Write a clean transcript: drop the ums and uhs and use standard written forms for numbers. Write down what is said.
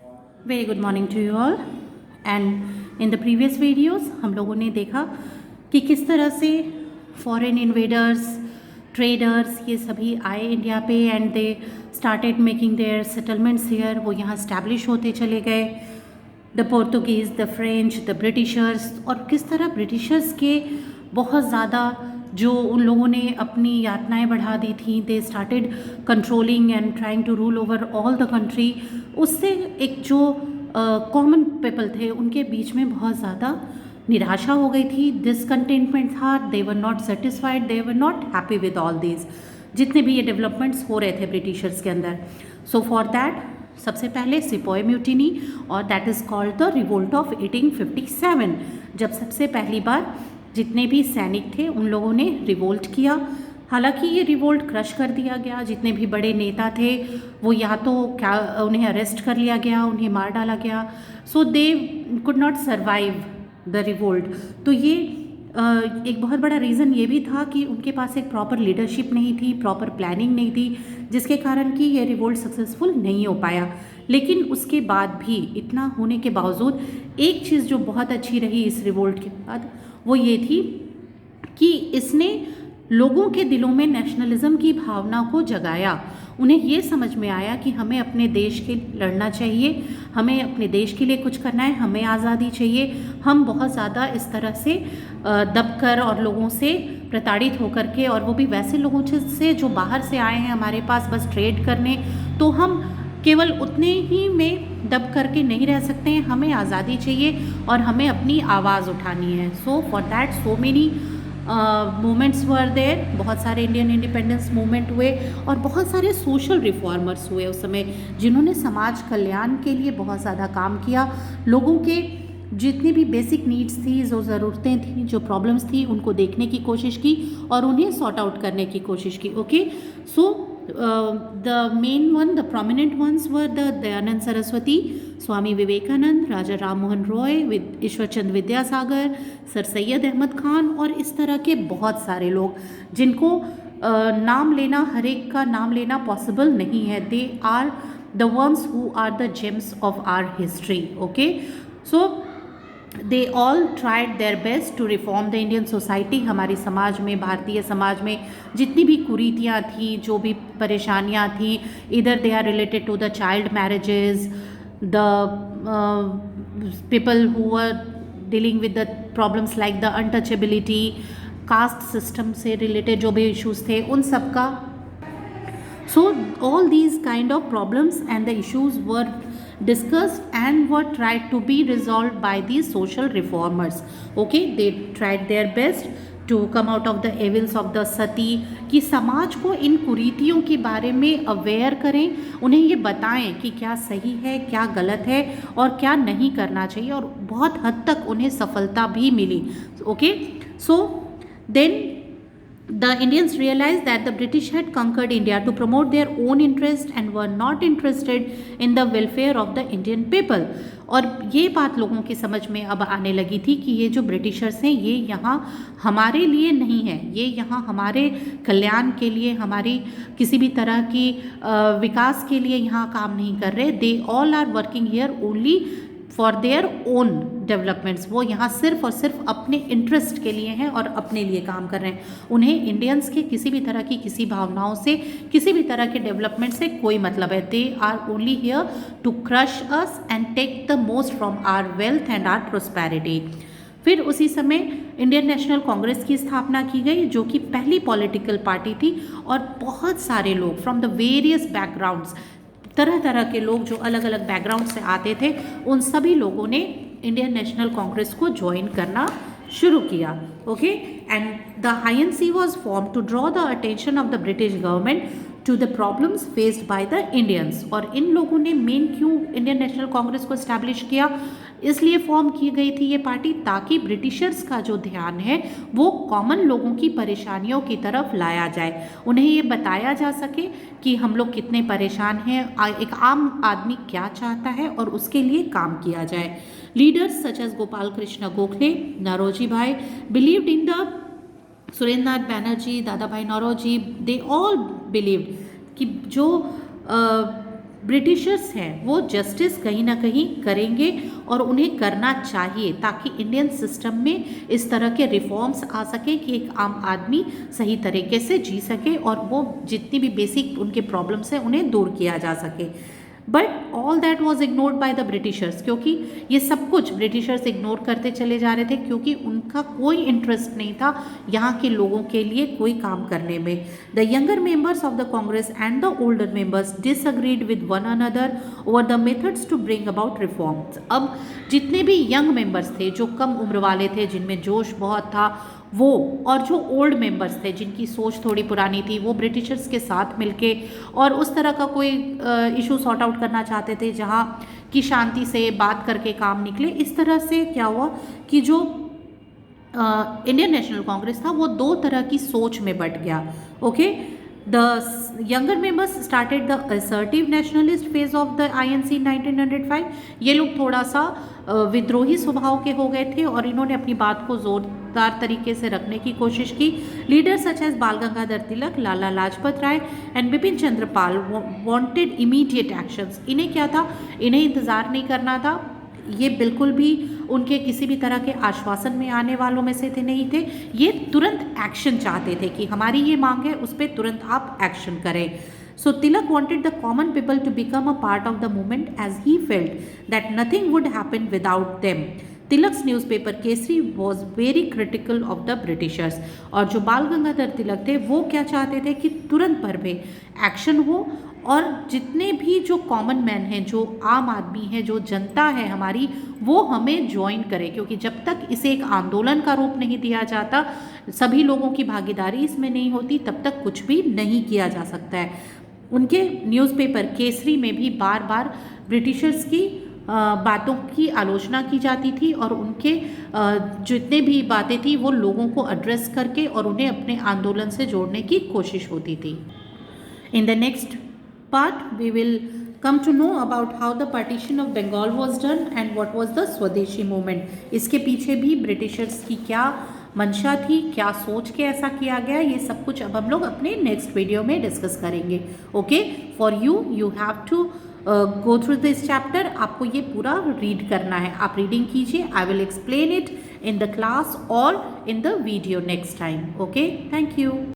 Very good morning to you all. And in the previous videos हम लोगों ने देखा कि किस तरह से फॉरेन इन्वेडर्स, ट्रेडर्स ये सभी आए इंडिया पे and they started making their settlements here. वो यहाँ स्टैब्लिश होते चले गए, the Portuguese, the French, the Britishers. और किस तरह ब्रिटिशर्स के बहुत ज़्यादा जो उन लोगों ने अपनी यातनाएं बढ़ा दी थी, they started controlling and trying to rule over all the country. उससे एक जो कॉमन पीपल थे उनके बीच में बहुत ज़्यादा निराशा हो गई थी, डिसकंटेंटमेंट था, they were not satisfied, they were not happy with all this, जितने भी ये डेवलपमेंट्स हो रहे थे ब्रिटिशर्स के अंदर। सो फॉर दैट सबसे पहले सिपोय म्यूटिनी, और that is called the revolt of 1857, जब सबसे पहली बार जितने भी सैनिक थे उन लोगों ने रिवोल्ट किया। हालांकि ये रिवोल्ट क्रश कर दिया गया, जितने भी बड़े नेता थे वो या तो क्या उन्हें अरेस्ट कर लिया गया, उन्हें मार डाला गया। So they could not survive the revolt. तो ये एक बहुत बड़ा रीज़न ये भी था कि उनके पास एक प्रॉपर लीडरशिप नहीं थी, प्रॉपर प्लानिंग नहीं थी, जिसके कारण कि ये रिवोल्ट सक्सेसफुल नहीं हो पाया। लेकिन उसके बाद भी, इतना होने के बावजूद, एक चीज़ जो बहुत अच्छी रही इस रिवोल्ट के बाद वो ये थी कि इसने लोगों के दिलों में नेशनलिज्म की भावना को जगाया। उन्हें ये समझ में आया कि हमें अपने देश के लड़ना चाहिए, हमें अपने देश के लिए कुछ करना है, हमें आज़ादी चाहिए। हम बहुत ज़्यादा इस तरह से दबकर और लोगों से प्रताड़ित होकर के, और वो भी वैसे लोगों से जो बाहर से आए हैं हमारे पास बस ट्रेड करने, तो हम केवल उतने ही में दब करके नहीं रह सकते हैं, हमें आज़ादी चाहिए और हमें अपनी आवाज़ उठानी है। So for that so many movements were there, बहुत सारे इंडियन इंडिपेंडेंस मूवमेंट हुए और बहुत सारे सोशल रिफॉर्मर्स हुए उस समय, जिन्होंने समाज कल्याण के लिए बहुत ज़्यादा काम किया। लोगों के जितनी भी बेसिक नीड्स थी, जो ज़रूरतें थी, जो प्रॉब्लम्स थी, उनको देखने की कोशिश की और उन्हें सॉर्ट आउट करने की कोशिश की। Okay, so the main one, the prominent ones were the Dayanand Saraswati, Swami Vivekanand, Raja Ram Mohan Roy, Ishwar Chand Vidyasagar, sir Syed Ahmad Khan, और इस तरह के बहुत सारे लोग जिनको नाम लेना, हर एक का नाम लेना पॉसिबल नहीं है। They are the ones who are the gems of our history. Okay, so they all tried their best to reform the Indian society. हमारी समाज में, भारतीय समाज में जितनी भी कुरीतियाँ थी, जो भी परेशानियाँ थी, इधर they are related to the child marriages, the people who are dealing with the problems like the untouchability, caste system से रिलेटेड जो भी इश्यूज थे उन सब का। So all these kind of problems and the issues were discussed and were tried to be resolved by these social reformers. Okay, they tried their best to come out of the evils of the sati, कि समाज को इन कुरीतियों के बारे में aware करें, उन्हें ये बताएं कि क्या सही है, क्या गलत है और क्या नहीं करना चाहिए, और बहुत हद तक उन्हें सफलता भी मिली। Okay, so then the Indians realized that the British had conquered India to promote their own interest and were not interested in the welfare of the Indian people. और ये बात लोगों की समझ में अब आने लगी थी कि ये जो ब्रिटिशर्स हैं ये यहाँ हमारे लिए नहीं है, ये यहाँ हमारे कल्याण के लिए, हमारी किसी भी तरह की विकास के लिए यहाँ काम नहीं कर रहे। They all are working here only for their own developments. वो यहाँ सिर्फ और सिर्फ अपने इंटरेस्ट के लिए हैं और अपने लिए काम कर रहे हैं। उन्हें इंडियंस के किसी भी तरह की किसी भावनाओं से, किसी भी तरह के डेवलपमेंट से कोई मतलब है। They are only here to crush us and take the most from our wealth and our prosperity. फिर उसी समय इंडियन नेशनल कांग्रेस की स्थापना की गई, जो कि पहली पॉलिटिकल पार्टी थी, और बहुत सारे लोग फ्रॉम द वेरियस बैकग्राउंड्स, तरह तरह के लोग जो अलग अलग बैकग्राउंड से आते थे, उन सभी लोगों ने इंडियन नेशनल कांग्रेस को ज्वाइन करना शुरू किया। Okay, and the INC was form to draw the attention of the British government to the problems faced by the Indians. और इन लोगों ने मेन क्यों इंडियन नेशनल कांग्रेस को इस्टेब्लिश किया, इसलिए फॉर्म की गई थी ये पार्टी, ताकि ब्रिटिशर्स का जो ध्यान है वो कॉमन लोगों की परेशानियों की तरफ लाया जाए। उन्हें ये बताया जा सके कि हम लोग कितने परेशान हैं, एक आम आदमी क्या चाहता है, और उसके लिए काम किया जाए। Leaders such as Gopal Krishna Gokhale, Naoroji भाई believed in the, Surendra Nath Banerjee, Dadabhai Naoroji, they all believed कि जो ब्रिटिशर्स हैं वो जस्टिस कहीं ना कहीं करेंगे और उन्हें करना चाहिए, ताकि इंडियन सिस्टम में इस तरह के रिफॉर्म्स आ सके कि एक आम आदमी सही तरीके से जी सके और वो जितनी भी बेसिक उनके प्रॉब्लम्स हैं उन्हें दूर किया जा सके। But all that was ignored by the Britishers, क्योंकि ये सब कुछ ब्रिटिशर्स इग्नोर करते चले जा रहे थे, क्योंकि उनका कोई इंटरेस्ट नहीं था यहाँ के लोगों के लिए कोई काम करने में। The younger members of the Congress and the older members disagreed with one another over the methods to bring about reforms. अब जितने भी यंग मेंबर्स थे, जो कम उम्र वाले थे, जिनमें जोश बहुत था, वो और जो ओल्ड मेंबर्स थे जिनकी सोच थोड़ी पुरानी थी, वो ब्रिटिशर्स के साथ मिलके और उस तरह का कोई इशू सॉर्ट आउट करना चाहते थे जहाँ की शांति से बात करके काम निकले। इस तरह से क्या हुआ कि जो इंडियन नेशनल कांग्रेस था वो दो तरह की सोच में बट गया। Okay, The younger members started the assertive nationalist phase of the INC in 1905। ये लोग थोड़ा सा विद्रोही स्वभाव के हो गए थे और इन्होंने अपनी बात को जोरदार तरीके से रखने की कोशिश की। Leader such as Bal Gangadhar Tilak, Lala Lajpat Rai and Bipin Chandra Pal wanted immediate actions. इन्हें क्या था, इन्हें इंतज़ार नहीं करना था, ये बिल्कुल भी उनके किसी भी तरह के आश्वासन में आने वालों में से थे नहीं थे। ये तुरंत एक्शन चाहते थे कि हमारी ये मांग है, उस पर तुरंत आप एक्शन करें। सो तिलक wanted the common people to become a part of the movement as he felt that nothing would happen without them। Tilak's newspaper Kesari was very critical of the Britishers. और जो बाल गंगाधर तिलक थे वो क्या चाहते थे कि तुरंत भर में एक्शन हो और जितने भी जो कॉमन मैन हैं, जो आम आदमी है, जो जनता है हमारी, वो हमें ज्वाइन करे, क्योंकि जब तक इसे एक आंदोलन का रूप नहीं दिया जाता, सभी लोगों की भागीदारी इसमें नहीं होती, तब तक कुछ भी नहीं किया जा सकता है। उनके न्यूज़पेपर केसरी में भी बार बार ब्रिटिशर्स की बातों की आलोचना की जाती थी और उनके जितने भी बातें थी वो लोगों को एड्रेस करके और उन्हें अपने आंदोलन से जोड़ने की कोशिश होती थी। In the next part we will come to know about how the partition of Bengal was done and what was the Swadeshi movement। इसके पीछे भी ब्रिटिशर्स की क्या मंशा थी, क्या सोच के ऐसा किया गया, ये सब कुछ अब हम लोग अपने नेक्स्ट वीडियो में डिस्कस करेंगे। Okay, for you have to go through this chapter. आपको ये पूरा रीड करना है, आप रीडिंग कीजिए। I will explain it in the class और in the video next time. Okay, thank you.